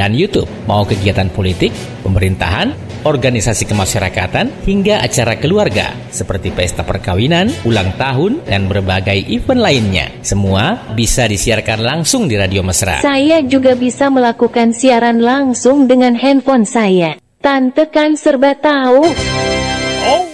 dan YouTube, mau kegiatan politik, pemerintahan, organisasi kemasyarakatan, hingga acara keluarga seperti pesta perkawinan, ulang tahun, dan berbagai event lainnya. Semua bisa disiarkan langsung di Radio Mesra. Saya juga bisa melakukan siaran langsung dengan handphone saya. Tante kan serba tahu.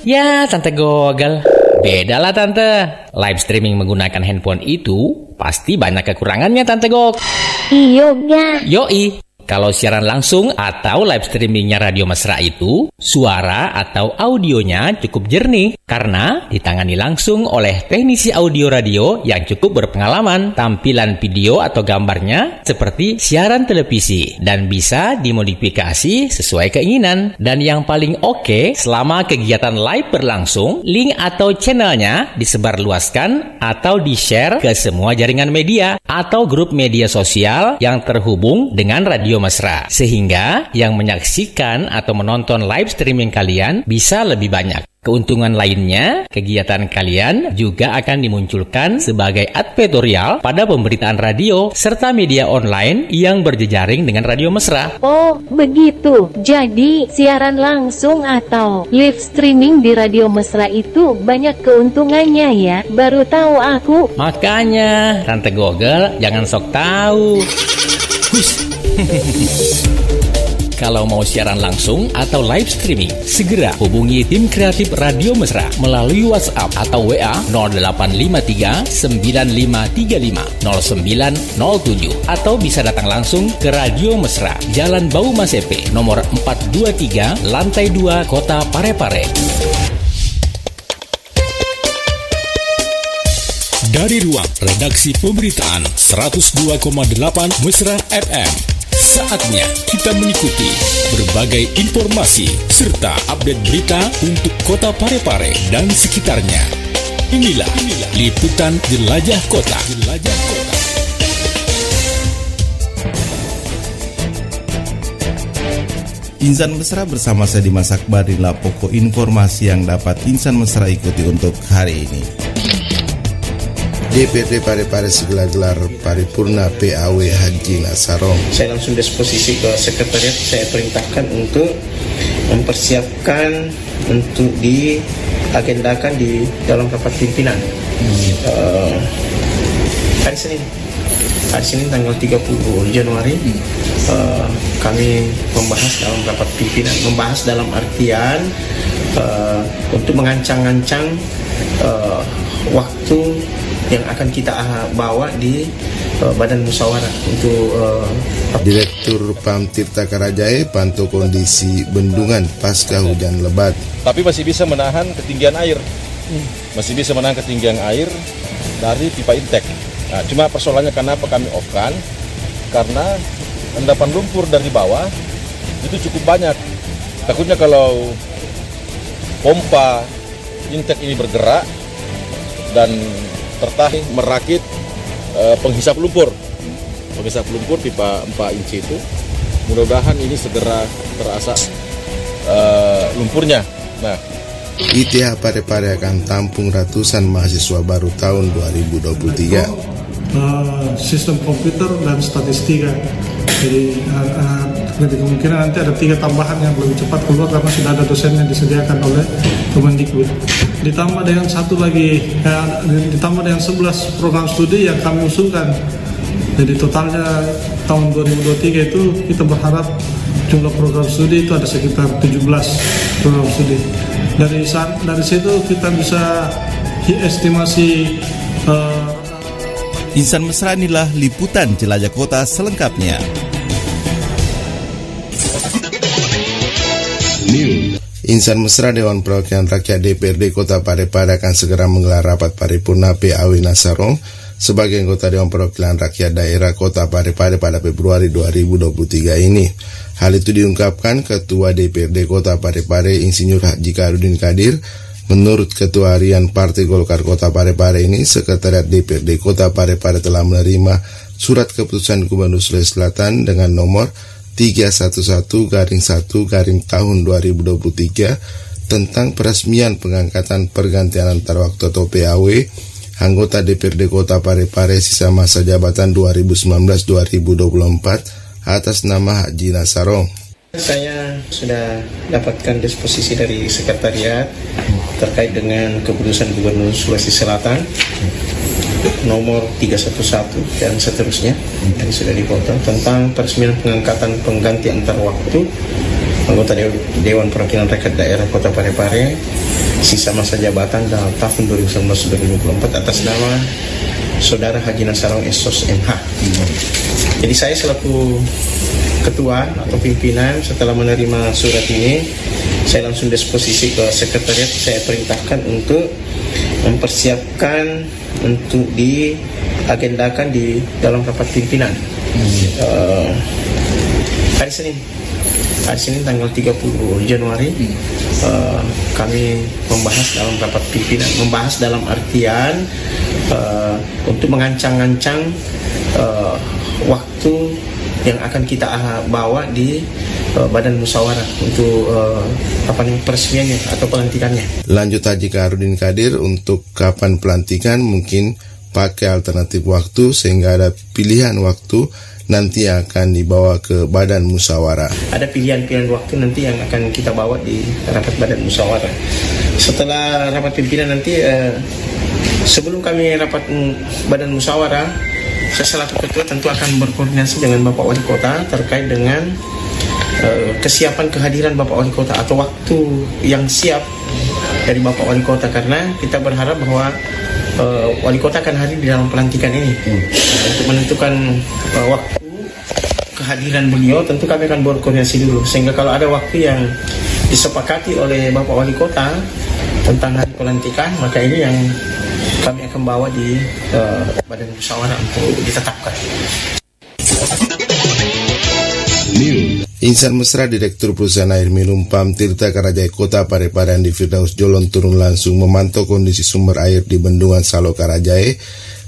Ya, Tante Gogel. Beda lah Tante. Live streaming menggunakan handphone itu pasti banyak kekurangannya Tante Gog. Iya. Yoi. Kalau siaran langsung atau live streamingnya Radio Mesra itu, suara atau audionya cukup jernih karena ditangani langsung oleh teknisi audio radio yang cukup berpengalaman. Tampilan video atau gambarnya seperti siaran televisi dan bisa dimodifikasi sesuai keinginan. Dan yang paling oke, selama kegiatan live berlangsung, link atau channelnya disebarluaskan atau di-share ke semua jaringan media atau grup media sosial yang terhubung dengan Radio Mesra, sehingga yang menyaksikan atau menonton live streaming kalian bisa lebih banyak. Keuntungan lainnya, kegiatan kalian juga akan dimunculkan sebagai advertorial pada pemberitaan radio serta media online yang berjejaring dengan Radio Mesra. Oh, begitu. Jadi, siaran langsung atau live streaming di Radio Mesra itu banyak keuntungannya ya. Baru tahu aku. Makanya, Tante Gogel jangan sok tahu. Hush. Kalau mau siaran langsung atau live streaming, segera hubungi tim kreatif Radio Mesra melalui WhatsApp atau WA 0853 9535 0907 atau bisa datang langsung ke Radio Mesra, Jalan Bau Masepe, nomor 423, lantai 2, Kota Parepare. Dari ruang redaksi pemberitaan 102,8 Mesra FM, saatnya kita mengikuti berbagai informasi serta update berita untuk Kota Parepare dan sekitarnya. Inilah liputan Jelajah Kota. Insan Mesra bersama saya Dimas Akbar. Inilah pokok informasi yang dapat Insan Mesra ikuti untuk hari ini. DPRD Parepare segelar paripurna PAW Haji Nasarong. Saya langsung disposisi ke sekretariat, saya perintahkan untuk mempersiapkan untuk diagendakan di dalam rapat pimpinan hari Senin tanggal 30 Januari. Kami membahas dalam rapat pimpinan, membahas dalam artian untuk mengancang-ancang waktu yang akan kita bawa di Badan Musyawarah untuk Direktur PAM Tirta Karajaya pantau kondisi bendungan pasca hujan lebat. Tapi masih bisa menahan ketinggian air. Masih bisa menahan ketinggian air dari pipa intek. Nah, cuma persoalannya kenapa kami off-kan? Karena endapan lumpur dari bawah itu cukup banyak. Takutnya kalau pompa intek ini bergerak dan tertarik merakit penghisap lumpur pipa 4 inci itu, mudah-mudahan ini segera terasa lumpurnya. Nah, ITH Parepare akan tampung ratusan mahasiswa baru tahun 2023. Sistem komputer dan statistika. Jadi kemungkinan nanti ada 3 tambahan yang lebih cepat keluar karena sudah ada dosen yang disediakan oleh Kemendikbud. Ditambah dengan satu lagi, ditambah dengan 11 program studi yang kami usulkan. Jadi totalnya tahun 2023 itu kita berharap jumlah program studi itu ada sekitar 17 program studi. Dari situ kita bisa estimasi. Insan Mesra, inilah liputan Jelajah Kota selengkapnya. Insan Mesra, Dewan Perwakilan Rakyat DPRD Kota Parepare akan segera menggelar rapat paripurna PAW Nasarong sebagai anggota Dewan Perwakilan Rakyat Daerah Kota Parepare pada Februari 2023 ini. Hal itu diungkapkan Ketua DPRD Kota Parepare Insinyur Haji Karudin Kadir. Menurut Ketua Harian Partai Golkar Kota Parepare ini, Sekretariat DPRD Kota Parepare telah menerima surat keputusan Gubernur Sulawesi Selatan dengan nomor 311/tahun 2023 tentang peresmian pengangkatan pergantian antar waktu atau PAW anggota DPRD Kota Parepare sisa masa jabatan 2019-2024 atas nama Haji Nasarong. Saya sudah dapatkan disposisi dari sekretariat terkait dengan keputusan Gubernur Sulawesi Selatan nomor 311 dan seterusnya yang sudah dipotong tentang peresmian pengangkatan pengganti antar waktu anggota Dewan Perwakilan Rakyat Daerah Kota Parepare sisa masa jabatan dalam tahun 2019-2024 atas nama Saudara Haji Nasarong SOS MH. Jadi saya selaku ketua atau pimpinan setelah menerima surat ini, saya langsung disposisi ke sekretariat. Saya perintahkan untuk mempersiapkan untuk diagendakan di dalam rapat pimpinan hari Senin tanggal 30 Januari. Kami membahas dalam rapat pimpinan, membahas dalam artian untuk mengancang-ancang waktu yang akan kita bawa di Badan Musyawarah untuk peresmiannya atau pelantikannya. Lanjut Haji Kaharudin Kadir, untuk kapan pelantikan mungkin pakai alternatif waktu sehingga ada pilihan waktu nanti akan dibawa ke Badan Musyawarah. Ada pilihan-pilihan waktu nanti yang akan kita bawa di rapat Badan Musyawarah. Setelah rapat pimpinan nanti, sebelum kami rapat Badan Musyawarah, saya selaku ketua tentu akan berkoordinasi dengan Bapak Wali Kota terkait dengan kesiapan kehadiran Bapak Wali Kota atau waktu yang siap dari Bapak Wali Kota, karena kita berharap bahwa Wali Kota akan hadir di dalam pelantikan ini. Untuk menentukan waktu kehadiran beliau tentu kami akan berkoordinasi dulu, sehingga kalau ada waktu yang disepakati oleh Bapak Wali Kota tentang hari pelantikan, maka ini yang kami akan bawa di Badan Musyawarah untuk ditetapkan. Insan Mesra Direktur Perusahaan Air Minum PAM Tirta Karajaya Kota Parepare Andi Firdaus Jolon turun langsung memantau kondisi sumber air di Bendungan Salo Karajaya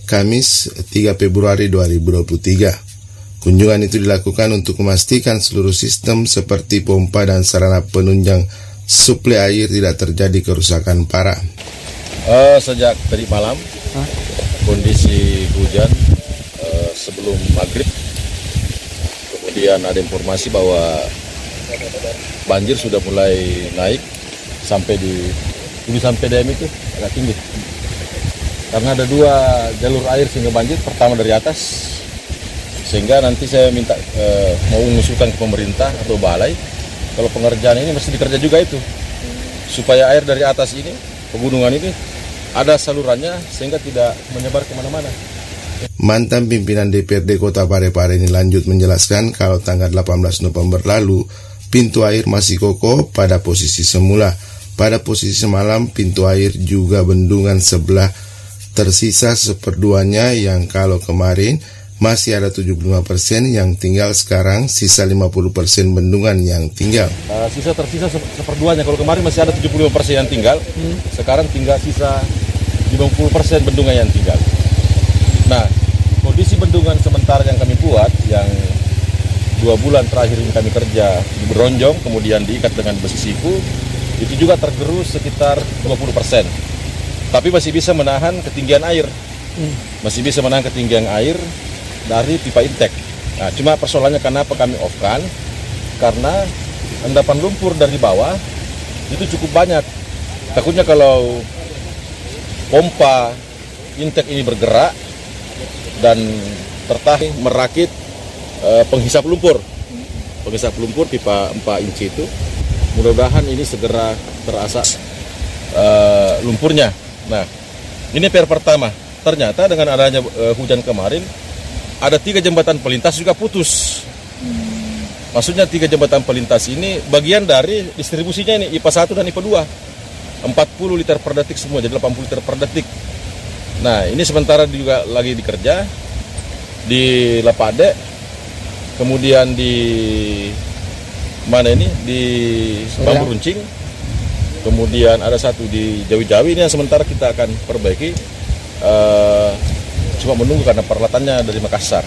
Kamis 3 Februari 2023. Kunjungan itu dilakukan untuk memastikan seluruh sistem seperti pompa dan sarana penunjang suplai air tidak terjadi kerusakan parah. Sejak tadi malam kondisi hujan sebelum maghrib, kemudian ada informasi bahwa banjir sudah mulai naik sampai di sampai DM itu agak tinggi, karena ada dua jalur air sehingga banjir. Pertama dari atas, sehingga nanti saya minta mau mengusulkan ke pemerintah atau balai kalau pengerjaan ini mesti dikerja juga itu, supaya air dari atas ini pegunungan ini ada salurannya sehingga tidak menyebar kemana-mana. Mantan pimpinan DPRD Kota Parepare ini lanjut menjelaskan kalau tanggal 18 November lalu pintu air masih kokoh pada posisi semula. Pada posisi semalam pintu air juga bendungan sebelah tersisa seperduanya, yang kalau kemarin masih ada 75% yang tinggal, sekarang sisa 50% bendungan yang tinggal. Tersisa seperduanya, kalau kemarin masih ada 75% yang tinggal, sekarang tinggal sisa 50% bendungan yang tinggal. Nah, kondisi bendungan sementara yang kami buat, yang 2 bulan terakhir ini kami kerja di Beronjong, kemudian diikat dengan besi siku, itu juga tergerus sekitar 20%. Tapi masih bisa menahan ketinggian air. Masih bisa menahan ketinggian air dari pipa intek. Nah, cuma persoalannya kenapa kami off-kan, karena endapan lumpur dari bawah itu cukup banyak. Takutnya kalau pompa intek ini bergerak dan tertarik merakit penghisap lumpur pipa 4 inci itu, mudah-mudahan ini segera terasa lumpurnya. Nah, ini PR pertama. Ternyata dengan adanya hujan kemarin, ada 3 jembatan pelintas juga putus. Maksudnya 3 jembatan pelintas ini bagian dari distribusinya ini, IPA 1 dan IPA 2. 40 liter per detik semua, jadi 80 liter per detik. Nah, ini sementara juga lagi dikerja di Lapade, kemudian di mana ini, di Bambu Runcing, kemudian ada satu di Jawi-Jawi. Ini yang sementara kita akan perbaiki, cuma menunggu karena peralatannya dari Makassar.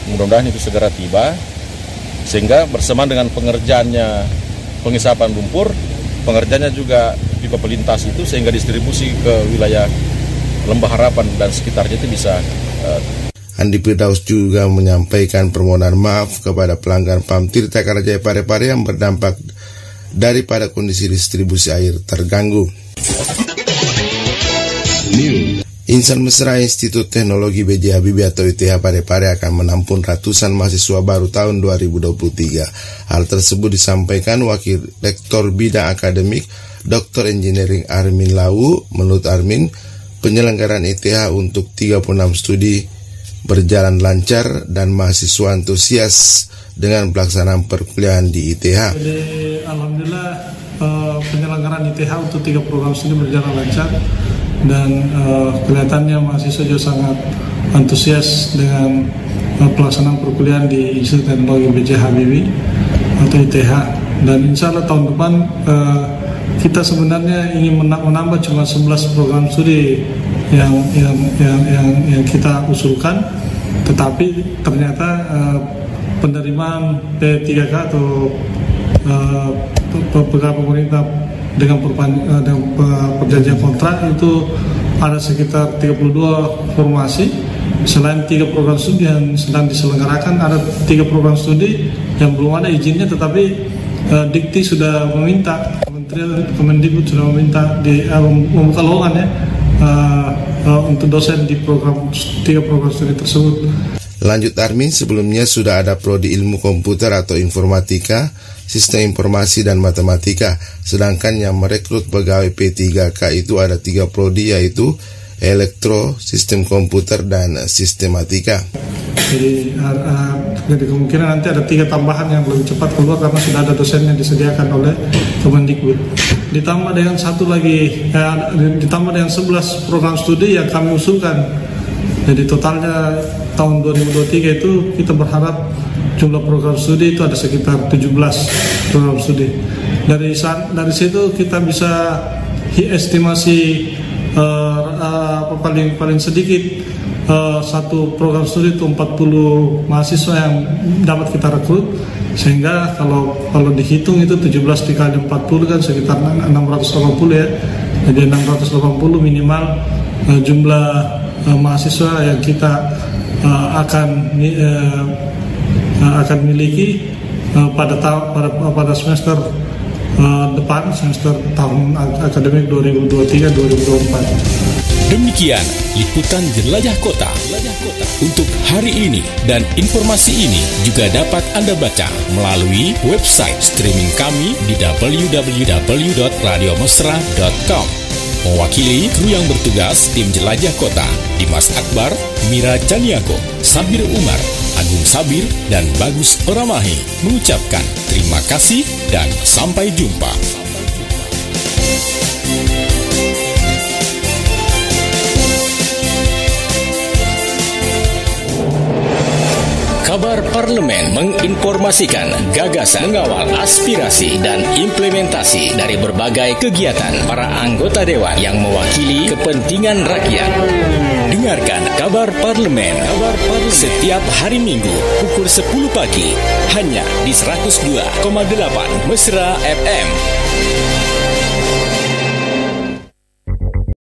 Mudah-mudahan itu segera tiba, sehingga bersamaan dengan pengerjaannya penghisapan lumpur, pengerjaannya juga pipa pelintas itu, sehingga distribusi ke wilayah Lembah Harapan dan sekitarnya itu bisa. Andi Firdaus juga menyampaikan permohonan maaf kepada pelanggan PAM Tirta Karajaya Parepare yang berdampak daripada kondisi distribusi air terganggu. Insan Mesra Institut Teknologi B.J. Habibie atau ITH Parepare akan menampung ratusan mahasiswa baru tahun 2023. Hal tersebut disampaikan Wakil Rektor Bidang Akademik Dr. Engineering Armin Lawu. Menurut Armin, penyelenggaraan ITH untuk 36 studi berjalan lancar dan mahasiswa antusias dengan pelaksanaan perkuliahan di ITH. Jadi alhamdulillah penyelenggaraan ITH untuk 3 program studi berjalan lancar dan kelihatannya mahasiswa juga sangat antusias dengan pelaksanaan perkuliahan di Institut Teknologi B.J. Habibie atau ITH. Dan insya Allah tahun depan kita sebenarnya ingin menambah cuma 11 program studi yang kita usulkan, tetapi ternyata penerimaan P3K atau pegawai pemerintah dengan perjanjian kontrak itu ada sekitar 32 formasi. Selain 3 program studi yang sedang diselenggarakan, ada 3 program studi yang belum ada izinnya, tetapi Dikti sudah meminta, Kementerian Kemendikbud sudah meminta membuka lowongan untuk dosen di 3 program studi tersebut. Lanjut Armin, sebelumnya sudah ada prodi ilmu komputer atau informatika, sistem informasi dan matematika. Sedangkan yang merekrut pegawai P3K itu ada 3 prodi, yaitu elektro, sistem komputer dan sistematika. Jadi kemungkinan nanti ada 3 tambahan yang lebih cepat keluar karena sudah ada dosen yang disediakan oleh Kemendikbud. Ditambah dengan 11 program studi yang kami usulkan. Jadi totalnya tahun 2023 itu kita berharap jumlah program studi itu ada sekitar 17 program studi. Dari situ kita bisa estimasi paling sedikit satu program studi itu 40 mahasiswa yang dapat kita rekrut, sehingga kalau dihitung itu 17 dikali 40 kan sekitar 680 ya. Jadi 680 minimal jumlah mahasiswa yang kita akan miliki pada semester depan, semester tahun akademik 2023-2024. Demikian liputan Jelajah Kota untuk hari ini, dan informasi ini juga dapat Anda baca melalui website streaming kami di www.radiomesra.com. Mewakili kru yang bertugas tim Jelajah Kota, Dimas Akbar, Mira Caniago, Sabir Umar, Agung Sabir, dan Bagus Oramahi mengucapkan terima kasih dan sampai jumpa. Kabar Parlemen menginformasikan gagasan, mengawal aspirasi dan implementasi dari berbagai kegiatan para anggota Dewan yang mewakili kepentingan rakyat. Dengarkan Kabar Parlemen setiap hari Minggu pukul 10 pagi hanya di 102,8 Mesra FM.